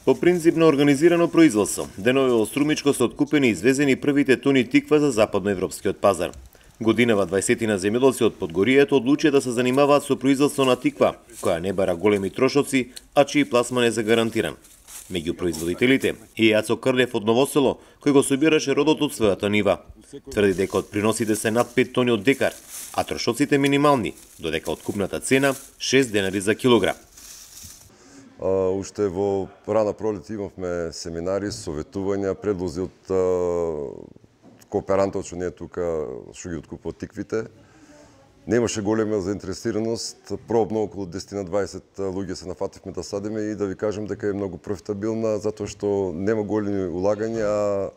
По принцип на организирано производство, денове во Струмичко се откупени и извезени првите тони тиква за западноевропскиот пазар. Годинава 20 земјоделци од Подгоријето одлучија да се занимаваат со производство на тиква, која не бара големи трошоци, а чиј пласман е загарантиран. Меѓу производителите е Јацо Крлев од Новосело, кој го собираше родот од својата нива. Тврди дека од приносите се над 5 тони од декар, а трошоците минимални, додека откупната цена 6 денари за килограм. Уште во рана пролет имавме семинари, советувања, предлози од кооперантот што не е тука, што ги откупува тиквите. Немаше голема заинтересираност, пробно околу 10 на 20 луѓе се нафативме да садиме и да ви кажем дека е многу профитабилна, затоа што нема големи улагања, а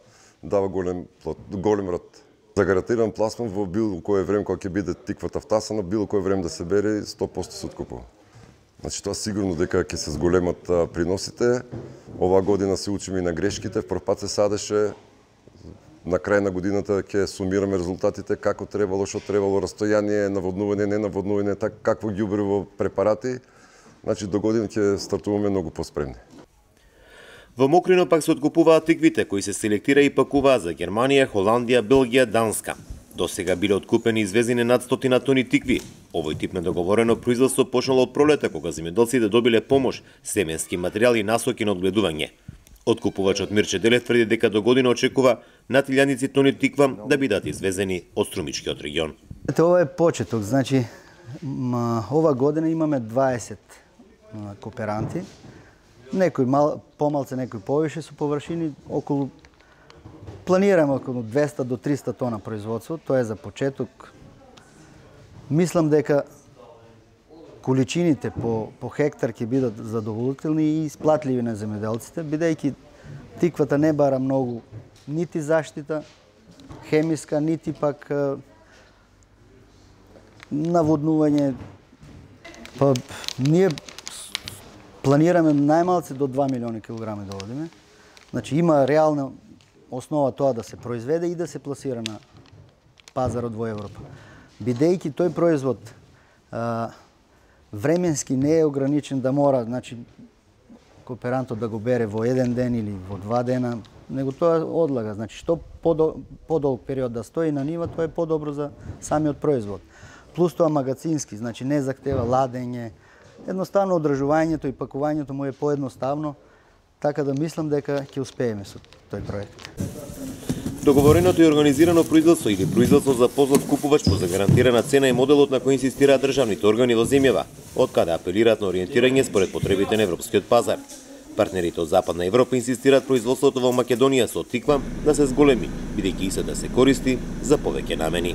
дава голем плод, голем род. За гарантиран пласман во било кое време кога ќе биде тиквата втасана, било кое време да се бере, 100% се откупува. Значи тоа сигурно дека ќе се зголемат приносите. Оваа година се учиме и на грешките, прв пат се садеше. На крај на годината ќе сумираме резултатите, како требало, што требало, растојание, наводнување, ненаводнување, какво ѓубриво, препарати. Значи до година ќе стартуваме многу поспремни. Во Мокрино пак се откупуваат тиквите кои се селектира и пакуваат за Германија, Холандија, Белгија, Данска. До сега биле откупени и извезени над 100 тони тикви. Овој тип на договорено производство почнало од пролета, кога земјоделците добиле помош, семенски материјал и насоки на одгледување. Откупувачот Мирче Делев тврди дека до година очекува над 1000 тони тиква да бидат извезени од Струмичкиот регион. Ова е почеток, значи ова година имаме 20 кооперанти. Некои помалце, некои повише со површини, планираме околу 200 до 300 тона производство, тоа е за почеток. Мислам дека количините по хектар ќе бидат задоволителни и исплатливи на земјоделците, бидејќи тиквата не бара многу нити заштита хемиска, нити пак наводнување. Па ние планираме најмалце до 2 милиони килограми да одиме. Значи има реална основа тоа да се произведе и да се пласира на пазарот во Европа. Бидејќи тој производ временски не е ограничен да мора, значи, кооперантот да го бере во еден ден или во 2 дена, него тоа одлага. Значи, што подолг период да стои на нива, тоа е подобро за самиот производ. Плюс тоа магацински, значи не захтева ладење, едноставно одржувањето и пакувањето му е поедноставно, така да мислам дека ќе успееме со тој проект. Договореното и организирано производство или производство за познат купувач по загарантирана цена е моделот на кој инсистираат државните органи во земјава, од каде апелираат на ориентирање според потребите на европскиот пазар. Партнерите од Западна Европа инсистираат производството во Македонија со тиква да се зголеми, бидејќи и се да се користи за повеќе намени.